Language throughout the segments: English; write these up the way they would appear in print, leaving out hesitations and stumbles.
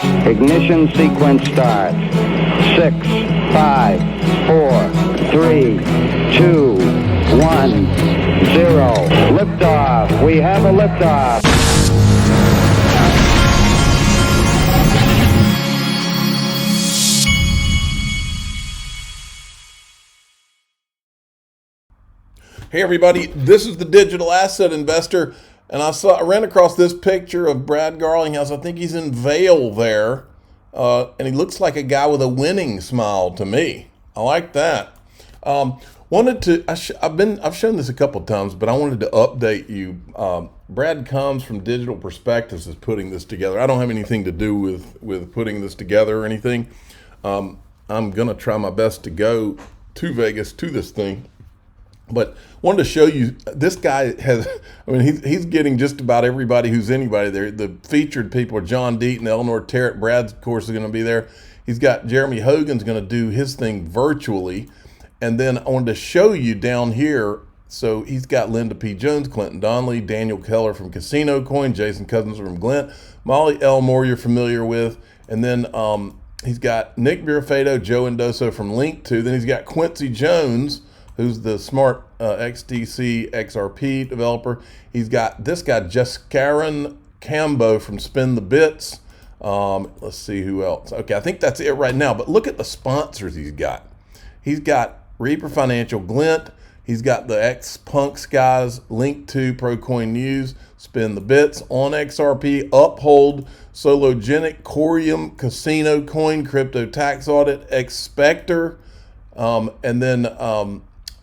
Ignition sequence starts. 6, 5, 4, 3, 2, 1, 0. Liftoff. We have a liftoff. Hey everybody, this is the Digital Asset Investor, and I ran across this picture of Brad Garlinghouse. I think he's in Vail there, and he looks like a guy with a winning smile to me. I like that. I've shown this a couple times, but I wanted to update you. Brad comes from Digital Perspectives is putting this together. I don't have anything to do with putting this together or anything. I'm gonna try my best to go to Vegas to this thing. But wanted to show you, this guy has, I mean, he's getting just about everybody who's anybody there. The featured people are John Deaton, Eleanor Terrett. Brad's, of course, is going to be there. He's got Jeremy Hogan's going to do his thing virtually. And then I wanted to show you down here. So he's got Linda P. Jones, Clinton Donnelly, Daniel Keller from Casino Coin, Jason Cousins from Glint, Molly Elmore you're familiar with. And then he's got Nick Birafeto, Joe Indoso from Link2. Then he's got Quincy Jones, who's the smart XDC XRP developer. He's got this guy, Jaskaran Cambo from Spin the Bits. Let's see who else. Okay, I think that's it right now. But look at the sponsors he's got. He's got Reaper Financial, Glint. He's got the X-Punks guys, Link2, ProCoin News, Spin the Bits, On XRP, Uphold, Sologenic, Corium, Casino Coin, Crypto Tax Audit, Expector, and then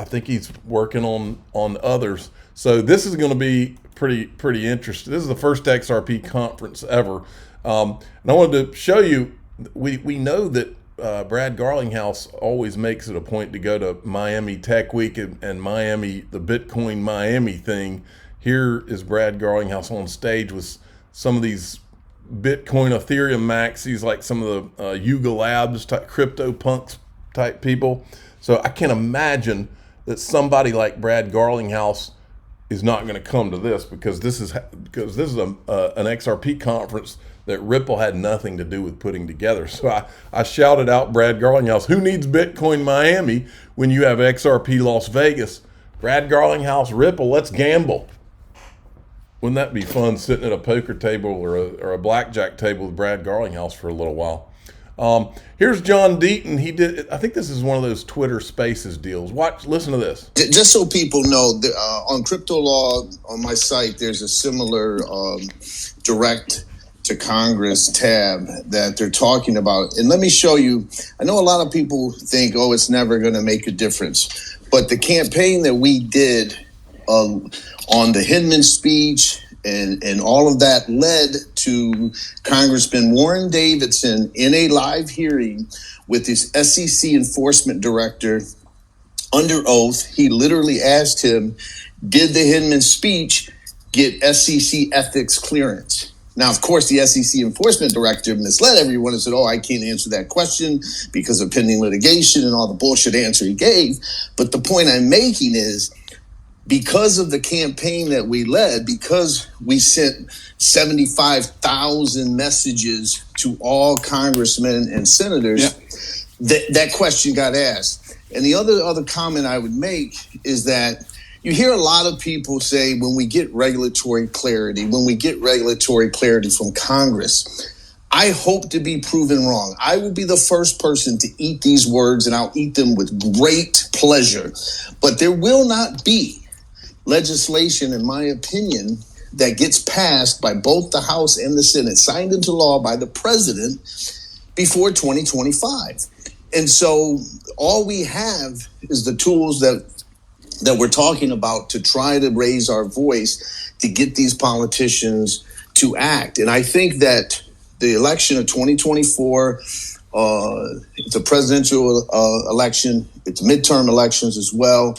I think he's working on others. So this is going to be pretty interesting. This is the first XRP conference ever. And I wanted to show you, we know that Brad Garlinghouse always makes it a point to go to Miami Tech Week and Miami, the Bitcoin Miami thing. Here is Brad Garlinghouse on stage with some of these Bitcoin Ethereum maxis, like some of the Yuga Labs type, Crypto Punks type people. So I can't imagine that somebody like Brad Garlinghouse is not going to come to this, because this is an XRP conference that Ripple had nothing to do with putting together. So I shouted out Brad Garlinghouse, who needs Bitcoin Miami when you have XRP Las Vegas? Brad Garlinghouse, Ripple, let's gamble. Wouldn't that be fun, sitting at a poker table or a blackjack table with Brad Garlinghouse for a little while? Here's John Deaton. He did. I think this is one of those Twitter Spaces deals. Listen to this. Just so people know, on Crypto Law on my site, there's a similar direct to Congress tab that they're talking about. And let me show you. I know a lot of people think, oh, it's never going to make a difference. But the campaign that we did on the Hinman speech and all of that led to Congressman Warren Davidson in a live hearing with his SEC enforcement director under oath. He literally asked him, did the Hinman speech get SEC ethics clearance? Now, of course, the SEC enforcement director misled everyone and said, oh, I can't answer that question because of pending litigation and all the bullshit answer he gave. But the point I'm making is, because of the campaign that we led, because we sent 75,000 messages to all congressmen and senators, that question got asked. And the other comment I would make is that you hear a lot of people say, when we get regulatory clarity from Congress, I hope to be proven wrong. I will be the first person to eat these words, and I'll eat them with great pleasure. But there will not be legislation, in my opinion, that gets passed by both the House and the Senate, signed into law by the president before 2025. And so all we have is the tools that we're talking about to try to raise our voice to get these politicians to act. And I think that the election of 2024, it's a presidential election, it's midterm elections as well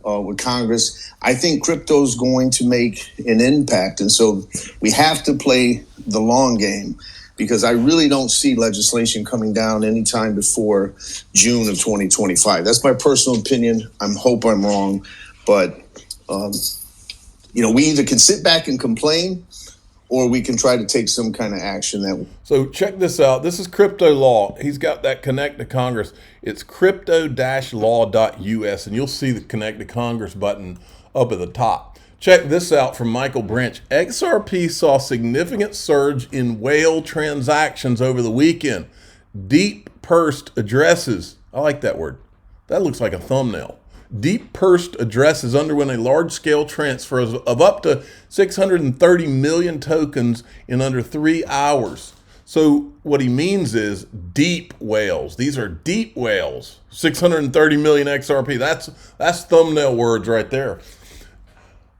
with Congress. I think crypto is going to make an impact. And so we have to play the long game, because I really don't see legislation coming down anytime before June of 2025. That's my personal opinion. I hope I'm wrong. But, we either can sit back and complain, or we can try to take some kind of action that. So check this out. This is crypto law. He's got that connect to Congress. It's crypto-law.us, and you'll see the connect to Congress button up at the top. Check this out from Michael Branch. XRP saw significant surge in whale transactions over the weekend. Deep pursed addresses. I like that word. That looks like a thumbnail. Deep pursed addresses underwent a large-scale transfer of up to 630 million tokens in under 3 hours. So what he means is deep whales. These are deep whales. 630 million XRP. That's thumbnail words right there. A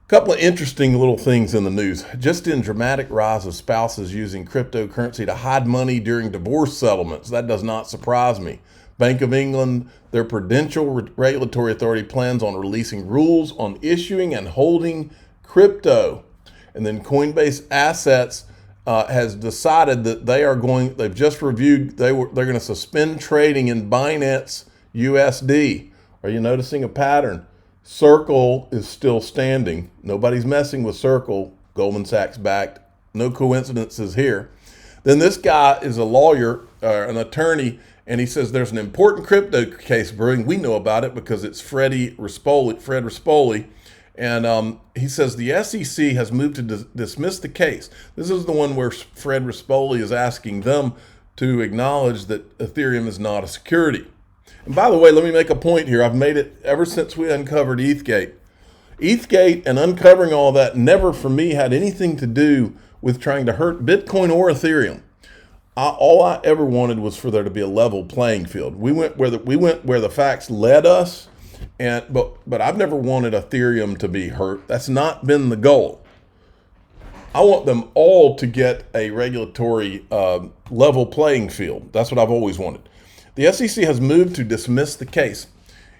couple of interesting little things in the news. Just in dramatic rise of spouses using cryptocurrency to hide money during divorce settlements. That does not surprise me. Bank of England, their Prudential Regulatory Authority, plans on releasing rules on issuing and holding crypto. And then Coinbase Assets has decided that they've just reviewed, they're going to suspend trading in Binance USD. Are you noticing a pattern? Circle is still standing. Nobody's messing with Circle. Goldman Sachs backed. No coincidences here. Then this guy is a lawyer, an attorney, and he says there's an important crypto case brewing. We know about it because it's Fred Rispoli. And he says the SEC has moved to dismiss the case. This is the one where Fred Rispoli is asking them to acknowledge that Ethereum is not a security. And by the way, let me make a point here. I've made it ever since we uncovered Ethgate. Ethgate and uncovering all that never, for me, had anything to do with trying to hurt Bitcoin or Ethereum. All I ever wanted was for there to be a level playing field. We went where the facts led us, but I've never wanted Ethereum to be hurt. That's not been the goal. I want them all to get a regulatory level playing field. That's what I've always wanted. The SEC has moved to dismiss the case.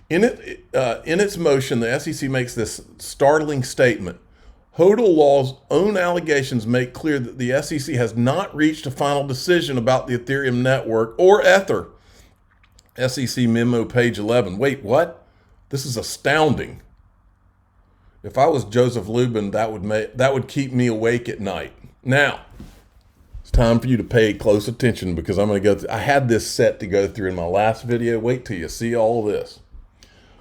In its motion, the SEC makes this startling statement. HODL Law's own allegations make clear that the SEC has not reached a final decision about the Ethereum network or Ether. SEC memo, page 11. Wait, what? This is astounding. If I was Joseph Lubin, that would keep me awake at night. Now, it's time for you to pay close attention because I'm going to go through. I had this set to go through in my last video. Wait till you see all of this.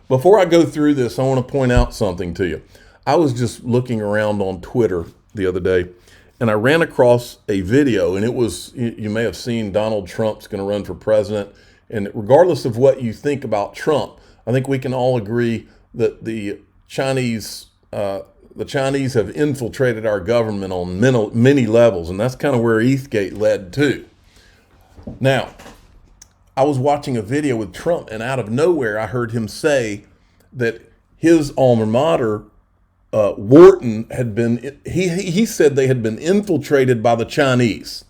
Before I go through this, I want to point out something to you. I was just looking around on Twitter the other day, and I ran across a video, and it was, you may have seen Donald Trump's going to run for president. And regardless of what you think about Trump, I think we can all agree that the Chinese have infiltrated our government on many levels, and that's kind of where Ethgate led to. Now, I was watching a video with Trump, and out of nowhere, I heard him say that his alma mater, Wharton, had been, he said they had been infiltrated by the Chinese.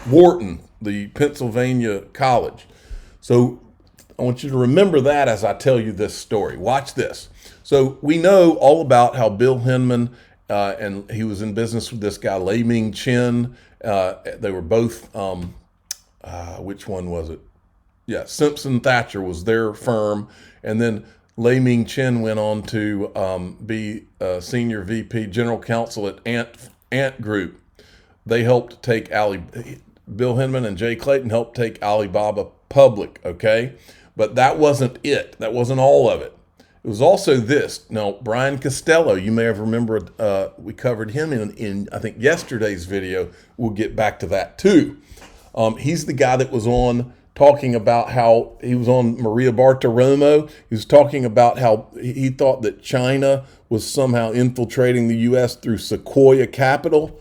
Wharton, the Pennsylvania college. So I want you to remember that as I tell you this story. Watch this. So we know all about how Bill Hinman, and he was in business with this guy, Lei Ming Chen. They were both, which one was it? Yeah, Simpson Thacher was their firm. And then Lei Ming Chen went on to be senior VP, general counsel at Ant Group. They helped take Bill Hinman and Jay Clayton helped take Alibaba public, okay? But that wasn't it. That wasn't all of it. It was also this. Now, Brian Costello, you may have remembered, we covered him in I think, yesterday's video. We'll get back to that too. He's the guy that was on talking about how he was on Maria Bartiromo. He was talking about how he thought that China was somehow infiltrating the U.S. through Sequoia Capital.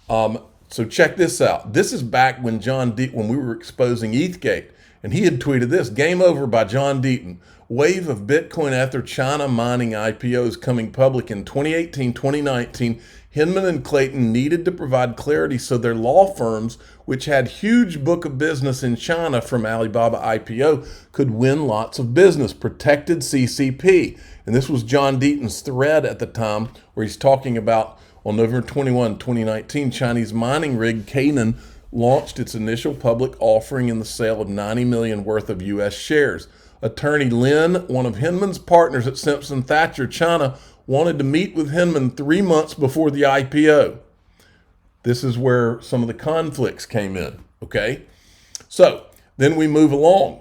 So check this out. This is back when when we were exposing Ethgate, and he had tweeted this: "Game over by John Deaton. Wave of Bitcoin Ether China mining IPOs coming public in 2018, 2019. Hinman and Clayton needed to provide clarity so their law firms, which had huge book of business in China from Alibaba IPO, could win lots of business. Protected CCP." And this was John Deaton's thread at the time, where he's talking about on November 21, 2019, Chinese mining rig Canaan launched its initial public offering in the sale of $90 million worth of U.S. shares. Attorney Lin, one of Hinman's partners at Simpson Thacher China, wanted to meet with Hinman 3 months before the IPO. This is where some of the conflicts came in, okay? So then we move along.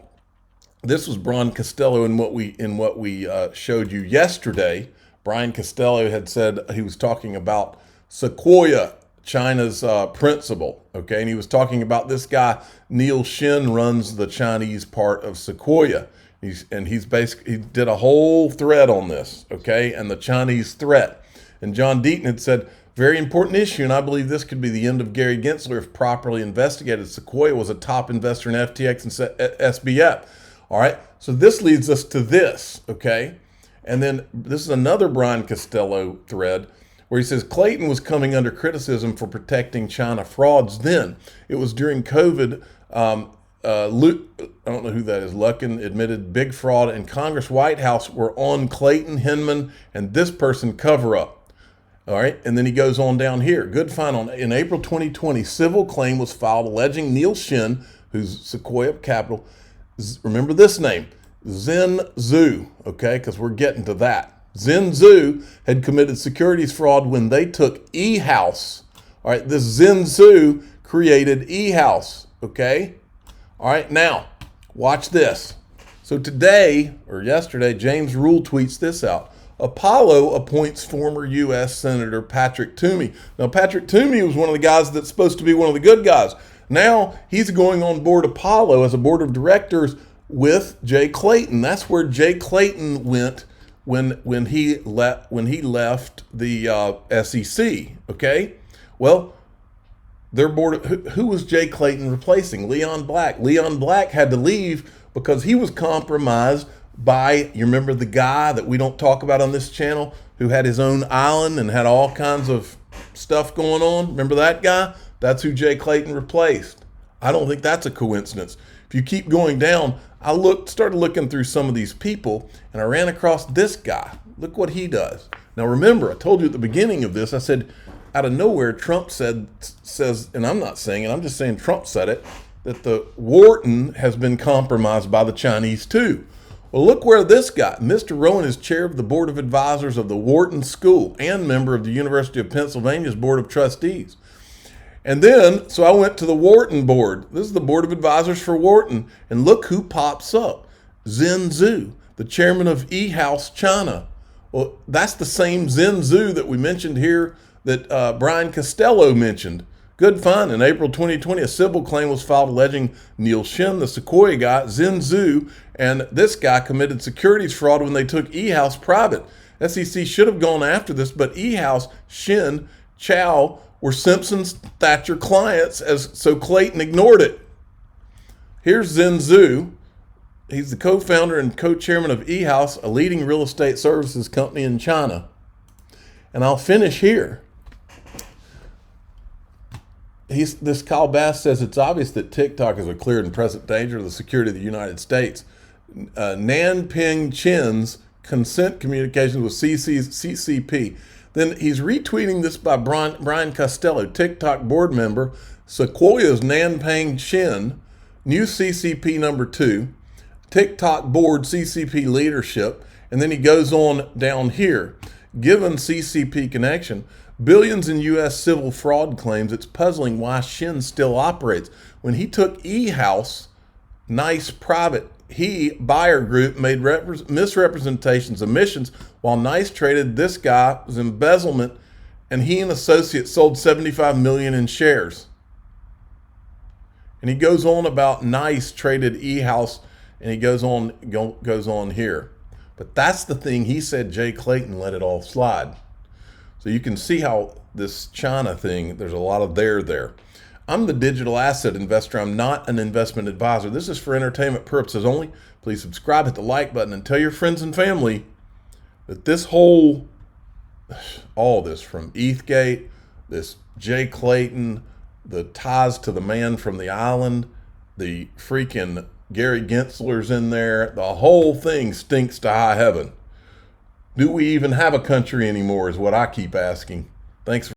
This was Brian Costello in what we showed you yesterday. Brian Costello had said he was talking about Sequoia, China's principal, okay? And he was talking about this guy, Neil Shin, runs the Chinese part of Sequoia. He did a whole thread on this, okay? And the Chinese threat. And John Deaton had said, very important issue, and I believe this could be the end of Gary Gensler if properly investigated. Sequoia was a top investor in FTX and SBF. All right, so this leads us to this, okay? And then this is another Brian Costello thread where he says Clayton was coming under criticism for protecting China frauds then. It was during COVID. I don't know who that is. Luckin admitted big fraud, and Congress, White House were on Clayton, Hinman, and this person cover up. All right, and then he goes on down here. Good find. In April 2020, civil claim was filed alleging Neil Shin, who's Sequoia Capital, remember this name, Zhen Zhu, okay, because we're getting to that. Zhen Zhu had committed securities fraud when they took eHouse. All right, this Zhen Zhu created eHouse, okay? All right, now, watch this. So today, or yesterday, James Rule tweets this out. Apollo appoints former U.S. Senator Patrick Toomey. Now, Patrick Toomey was one of the guys that's supposed to be one of the good guys. Now he's going on board Apollo as a board of directors with Jay Clayton. That's where Jay Clayton went when he left the SEC. Okay, well, their board. Who was Jay Clayton replacing? Leon Black. Leon Black had to leave because he was compromised by, you remember the guy that we don't talk about on this channel who had his own island and had all kinds of stuff going on? Remember that guy? That's who Jay Clayton replaced. I don't think that's a coincidence. If you keep going down, I started looking through some of these people, and I ran across this guy. Look what he does. Now remember, I told you at the beginning of this, I said, out of nowhere, Trump says, and I'm not saying it, I'm just saying Trump said it, that the Wharton has been compromised by the Chinese too. Well, look where this guy, Mr. Rowan, is chair of the board of advisors of the Wharton School and member of the University of Pennsylvania's board of trustees. And then, so I went to the Wharton board. This is the board of advisors for Wharton. And look who pops up. Zhen Zhu, the chairman of eHouse China. Well, that's the same Zhen Zhu that we mentioned here that Brian Costello mentioned. Good find. In April 2020, a civil claim was filed alleging Neil Shin, the Sequoia guy, Zhen Zhu, and this guy committed securities fraud when they took eHouse private. SEC should have gone after this, but eHouse, Shin, Chow, were Simpson's Thatcher clients, so Clayton ignored it. Here's Zhen Zhu. He's the co-founder and co-chairman of eHouse, a leading real estate services company in China. And I'll finish here. This Kyle Bass says it's obvious that TikTok is a clear and present danger to the security of the United States. Nanping Chen's consent communications with CCP. Then he's retweeting this by Brian Costello, TikTok board member, Sequoia's Nanping Chen, new CCP number 2, TikTok board CCP leadership, and then he goes on down here. Given CCP connection, billions in U.S. civil fraud claims, it's puzzling why Shin still operates. When he took eHouse, nice private, buyer group made misrepresentations, omissions, while Nice traded this guy's embezzlement, and he and associates sold 75 million in shares. And he goes on about Nice traded eHouse, and he goes on here. But that's the thing, he said Jay Clayton let it all slide. So you can see how this China thing, there's a lot of there. I'm the digital asset investor. I'm not an investment advisor. This is for entertainment purposes only. Please subscribe, hit the like button, and tell your friends and family that all this from Ethgate, this Jay Clayton, the ties to the man from the island, the freaking Gary Gensler's in there, the whole thing stinks to high heaven. Do we even have a country anymore is what I keep asking. Thanks.